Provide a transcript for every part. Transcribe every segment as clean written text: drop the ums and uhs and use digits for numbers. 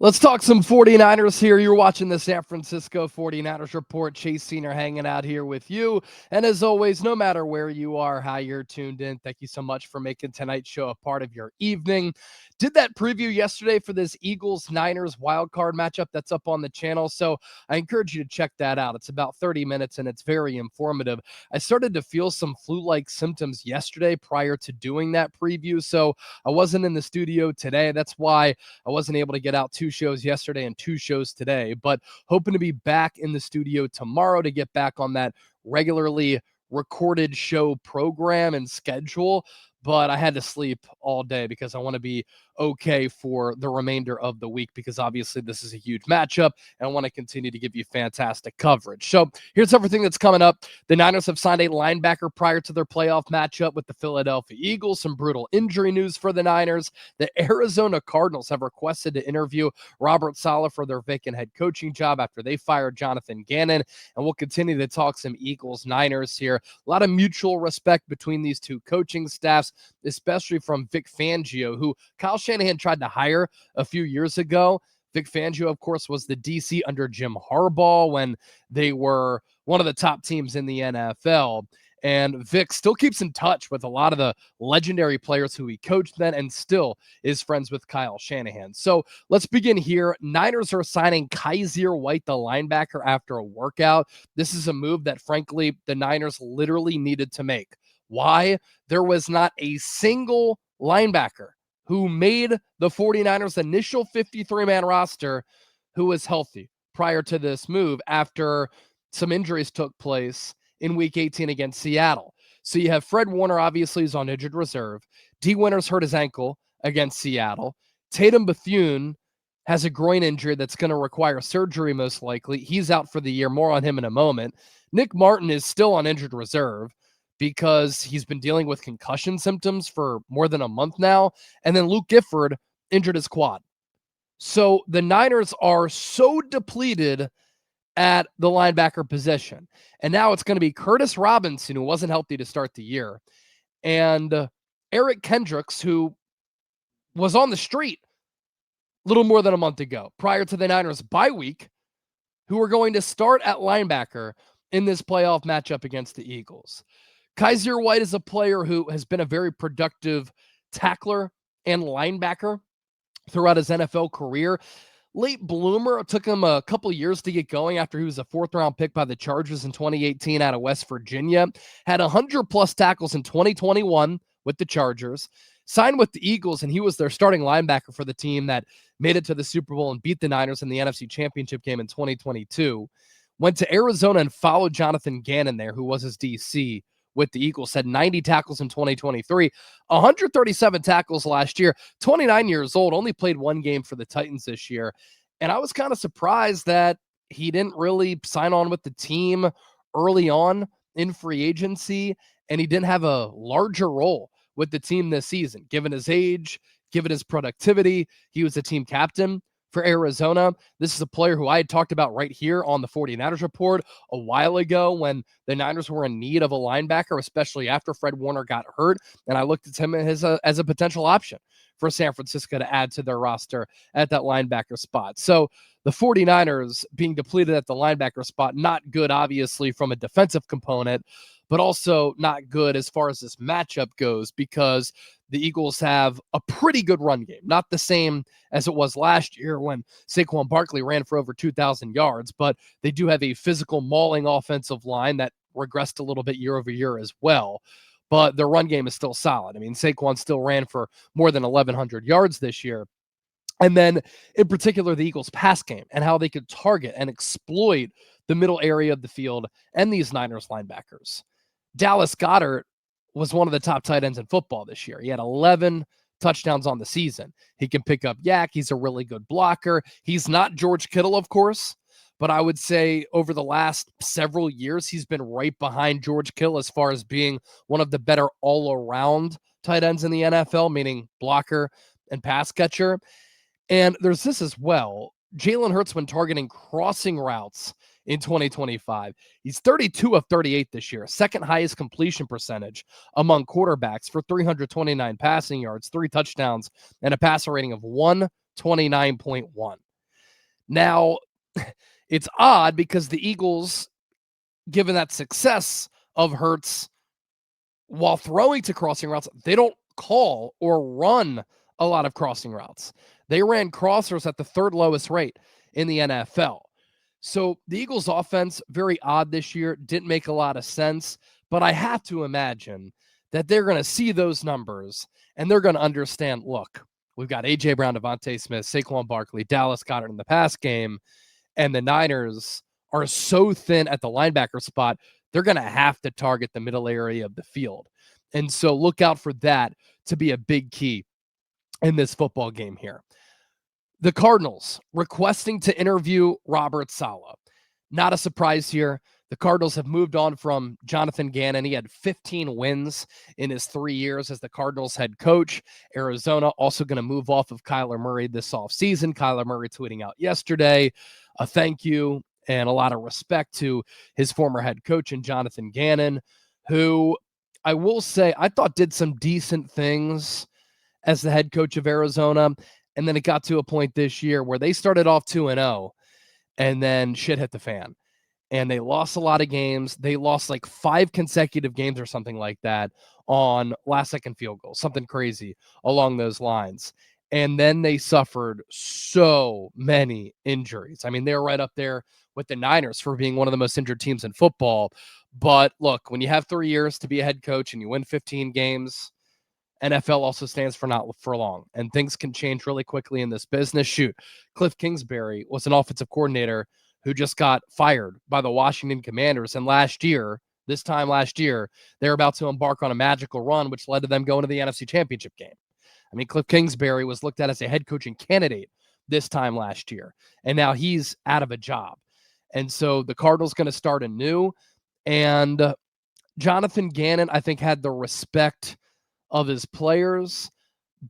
Let's talk some 49ers here. You're watching the San Francisco 49ers Report. Chase Senior hanging out here with you. And as always, no matter where you are, how you're tuned in, thank you so much for making tonight's show a part of your evening. Did that preview yesterday for this Eagles-Niners wildcard matchup that's up on the channel, so I encourage you to check that out. It's about 30 minutes, and it's very informative. I started to feel some flu-like symptoms yesterday prior to doing that preview, so I wasn't in the studio today. That's why I wasn't able to get out 2 shows yesterday and 2 shows today, but hoping to be back in the studio tomorrow to get back on that regularly recorded show program and schedule. But I had to sleep all day because I want to be okay for the remainder of the week, because obviously this is a huge matchup and I want to continue to give you fantastic coverage. So here's everything that's coming up. The Niners have signed a linebacker prior to their playoff matchup with the Philadelphia Eagles. Some brutal injury news for the Niners. The Arizona Cardinals have requested to interview Robert Saleh for their vacant head coaching job after they fired Jonathan Gannon. And we'll continue to talk some Eagles-Niners here. A lot of mutual respect between these two coaching staffs, especially from Vic Fangio, who Kyle Shanahan tried to hire a few years ago. Vic Fangio, of course, was the DC under Jim Harbaugh when they were one of the top teams in the NFL. And Vic still keeps in touch with a lot of the legendary players who he coached then and still is friends with Kyle Shanahan. So let's begin here. Niners are signing Kyzir White, the linebacker, after a workout. This is a move that, frankly, the Niners literally needed to make. Why? There was not a single linebacker who made the 49ers initial 53-man roster who was healthy prior to this move after some injuries took place in Week 18 against Seattle. So you have Fred Warner, obviously, is on injured reserve. Dee Winters hurt his ankle against Seattle. Tatum Bethune has a groin injury that's going to require surgery most likely. He's out for the year. More on him in a moment. Nick Martin is still on injured reserve because he's been dealing with concussion symptoms for more than a month now. And then Luke Gifford injured his quad. So the Niners are so depleted at the linebacker position. And now it's going to be Curtis Robinson, who wasn't healthy to start the year, and Eric Kendricks, who was on the street a little more than a month ago prior to the Niners bye week, who are going to start at linebacker in this playoff matchup against the Eagles. Kyzir White is a player who has been a very productive tackler and linebacker throughout his NFL career. Late bloomer. It took him a couple years to get going after he was a 4th-round pick by the Chargers in 2018 out of West Virginia. Had 100-plus tackles in 2021 with the Chargers. Signed with the Eagles, and he was their starting linebacker for the team that made it to the Super Bowl and beat the Niners in the NFC Championship game in 2022. Went to Arizona and followed Jonathan Gannon there, who was his DC with the Eagles. Had 90 tackles in 2023, 137 tackles last year, 29 years old, only played 1 game for the Titans this year. And I was kind of surprised that he didn't really sign on with the team early on in free agency, and he didn't have a larger role with the team this season. Given his age, given his productivity, he was a team captain for Arizona. This is a player who I had talked about right here on the 49ers Report a while ago when the Niners were in need of a linebacker, especially after Fred Warner got hurt. And I looked at him as a potential option for San Francisco to add to their roster at that linebacker spot. So the 49ers being depleted at the linebacker spot, not good, obviously, from a defensive component, but also not good as far as this matchup goes, because the Eagles have a pretty good run game. Not the same as it was last year when Saquon Barkley ran for over 2,000 yards, but they do have a physical, mauling offensive line that regressed a little bit year over year as well. But their run game is still solid. I mean, Saquon still ran for more than 1,100 yards this year. And then, in particular, the Eagles' pass game and how they could target and exploit the middle area of the field and these Niners linebackers. Dallas Goedert was one of the top tight ends in football this year. He had 11 touchdowns on the season. He can pick up yak. He's a really good blocker. He's not George Kittle, of course, but I would say over the last several years, he's been right behind George Kittle as far as being one of the better all-around tight ends in the NFL, meaning blocker and pass catcher. And there's this as well. Jalen Hurts, when targeting crossing routes in 2025, he's 32 of 38 this year, second highest completion percentage among quarterbacks for 329 passing yards, 3 touchdowns, and a passer rating of 129.1. Now, it's odd because the Eagles, given that success of Hurts while throwing to crossing routes, they don't call or run a lot of crossing routes. They ran crossers at the third lowest rate in the NFL. So the Eagles' offense, very odd this year, didn't make a lot of sense, but I have to imagine that they're going to see those numbers and they're going to understand, look, we've got A.J. Brown, Devontae Smith, Saquon Barkley, Dallas Goedert in the pass game, and the Niners are so thin at the linebacker spot, they're going to have to target the middle area of the field. And so look out for that to be a big key in this football game here. The Cardinals requesting to interview Robert Saleh. Not a surprise here. The Cardinals have moved on from Jonathan Gannon. He had 15 wins in his 3 years as the Cardinals head coach. Arizona also going to move off of Kyler Murray this offseason. Kyler Murray tweeting out yesterday a thank you and a lot of respect to his former head coach and Jonathan Gannon, who I will say I thought did some decent things as the head coach of Arizona. And then it got to a point this year where they started off 2-0 and then shit hit the fan. And they lost a lot of games. They lost like 5 consecutive games or something like that on last second field goals, something crazy along those lines. And then they suffered so many injuries. I mean, they were right up there with the Niners for being one of the most injured teams in football. But look, when you have 3 years to be a head coach and you win 15 games, NFL also stands for not for long, and things can change really quickly in this business. Shoot, Cliff Kingsbury was an offensive coordinator who just got fired by the Washington Commanders. And this time last year, they're about to embark on a magical run, which led to them going to the NFC Championship game. I mean, Cliff Kingsbury was looked at as a head coaching candidate this time last year, and now he's out of a job. And so the Cardinals going to start anew. And Jonathan Gannon, I think, had the respect of his players,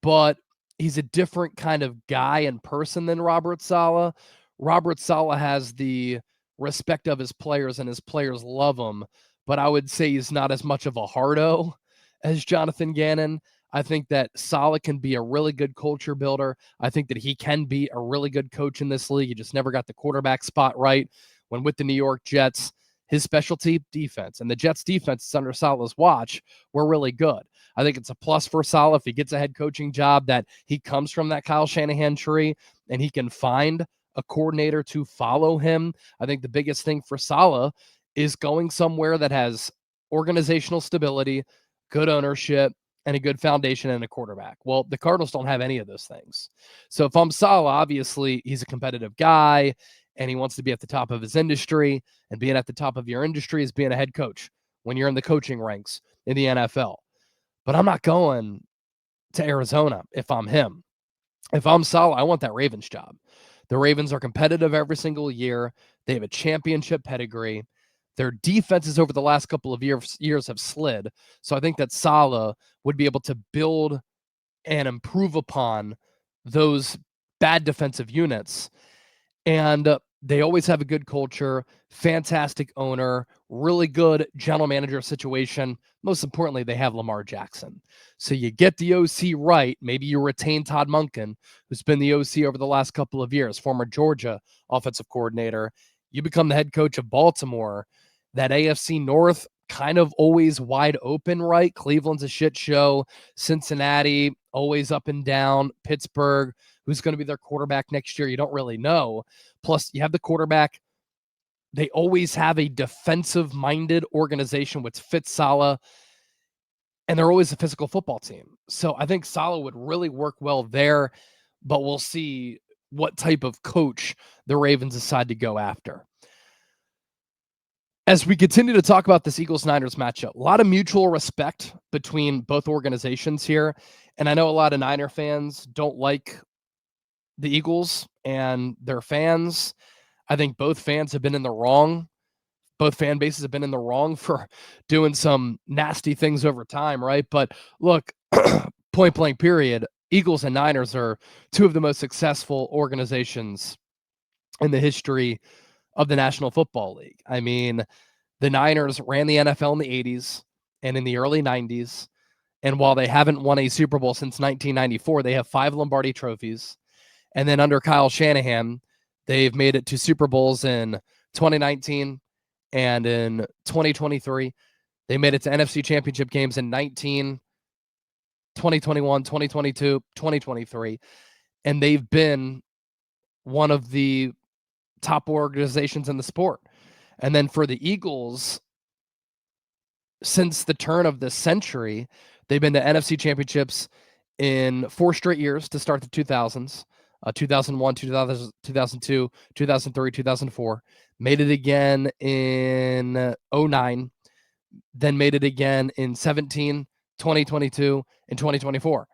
but he's a different kind of guy and person than Robert Saleh. Robert Saleh has the respect of his players and his players love him, but I would say he's not as much of a hardo as Jonathan Gannon. I think that Saleh can be a really good culture builder. I think that he can be a really good coach in this league. He just never got the quarterback spot right when with the New York Jets. His specialty, defense, and the Jets' defense under Saleh's watch were really good. I think it's a plus for Saleh if he gets a head coaching job that he comes from that Kyle Shanahan tree and he can find a coordinator to follow him. I think the biggest thing for Saleh is going somewhere that has organizational stability, good ownership, and a good foundation and a quarterback. Well, the Cardinals don't have any of those things. So if I'm Saleh, obviously he's a competitive guy and he wants to be at the top of his industry, and being at the top of your industry is being a head coach when you're in the coaching ranks in the NFL. But I'm not going to Arizona if I'm him. If I'm Saleh, I want that Ravens job. The Ravens are competitive every single year. They have a championship pedigree. Their defenses over the last couple of years have slid. So I think that Saleh would be able to build and improve upon those bad defensive units. And they always have a good culture, fantastic owner, really good general manager situation. Most importantly, they have Lamar Jackson. So you get the OC right. Maybe you retain Todd Monken, who's been the OC over the last couple of years, former Georgia offensive coordinator. You become the head coach of Baltimore. That AFC North kind of always wide open, right? Cleveland's a shit show. Cincinnati, always up and down. Pittsburgh, who's going to be their quarterback next year? You don't really know. Plus, you have the quarterback. They always have a defensive-minded organization, which fits Saleh, and they're always a physical football team. So I think Saleh would really work well there, but we'll see what type of coach the Ravens decide to go after. As we continue to talk about this Eagles-Niners matchup, a lot of mutual respect between both organizations here, and I know a lot of Niner fans don't like the Eagles and their fans. I think both fans have been in the wrong. Both fan bases have been in the wrong for doing some nasty things over time, right? But look, point blank period, Eagles and Niners are two of the most successful organizations in the history of the National Football League. I mean, the Niners ran the NFL in the 80s and in the early 90s. And while they haven't won a Super Bowl since 1994, they have 5 Lombardi trophies. And then under Kyle Shanahan, They've made it to Super Bowls in 2019 and in 2023. They made it to NFC Championship games in 19, 2021, 2022, 2023. And they've been one of the top organizations in the sport. And then for the Eagles, since the turn of the century, they've been to NFC championships in 4 straight years to start the 2000s, 2001, 2000, 2002, 2003, 2004. Made it again in 09, then made it again in 17, 2022, and 2024.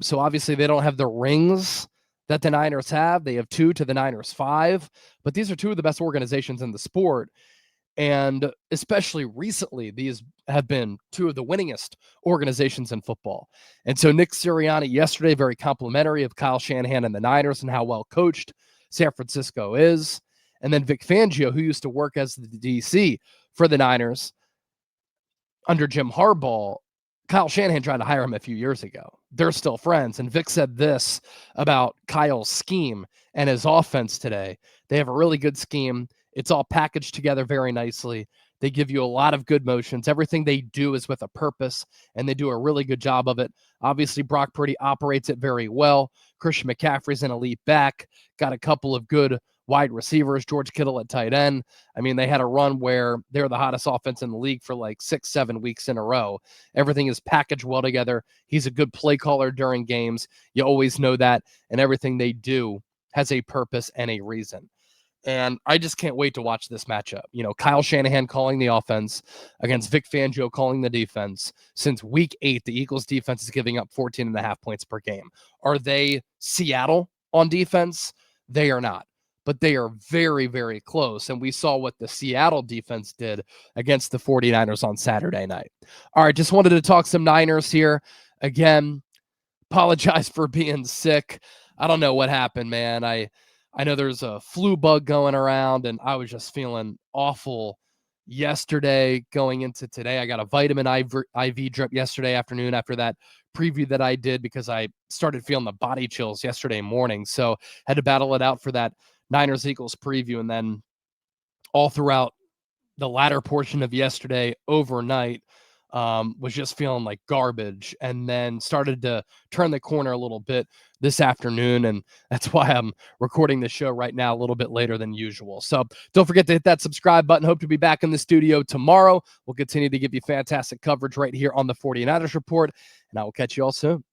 So obviously they don't have the rings that the Niners have. They have 2 to the Niners 5, but these are 2 of the best organizations in the sport. And especially recently, these have been 2 of the winningest organizations in football. And so Nick Sirianni yesterday, very complimentary of Kyle Shanahan and the Niners and how well coached San Francisco is. And then Vic Fangio, who used to work as the DC for the Niners under Jim Harbaugh, Kyle Shanahan tried to hire him a few years ago. They're still friends. And Vic said this about Kyle's scheme and his offense today. They have a really good scheme. It's all packaged together very nicely. They give you a lot of good motions. Everything they do is with a purpose, and they do a really good job of it. Obviously, Brock Purdy operates it very well. Christian McCaffrey's an elite back. Got a couple of good wide receivers, George Kittle at tight end. I mean, they had a run where they're the hottest offense in the league for like 6-7 weeks in a row. Everything is packaged well together. He's a good play caller during games. You always know that. And everything they do has a purpose and a reason. And I just can't wait to watch this matchup. You know, Kyle Shanahan calling the offense against Vic Fangio calling the defense. Since week 8, the Eagles defense is giving up 14.5 points per game. Are they Seattle on defense? They are not. But they are very, very close. And we saw what the Seattle defense did against the 49ers on Saturday night. All right, just wanted to talk some Niners here. Again, apologize for being sick. I don't know what happened, man. I know there's a flu bug going around, and I was just feeling awful yesterday going into today. I got a vitamin IV drip yesterday afternoon after that preview that I did because I started feeling the body chills yesterday morning. So had to battle it out for that Niners Eagles preview. And then all throughout the latter portion of yesterday overnight, was just feeling like garbage, and then started to turn the corner a little bit this afternoon. And that's why I'm recording the show right now a little bit later than usual. So don't forget to hit that subscribe button. Hope to be back in the studio tomorrow. We'll continue to give you fantastic coverage right here on the 49ers Report, and I will catch you all soon.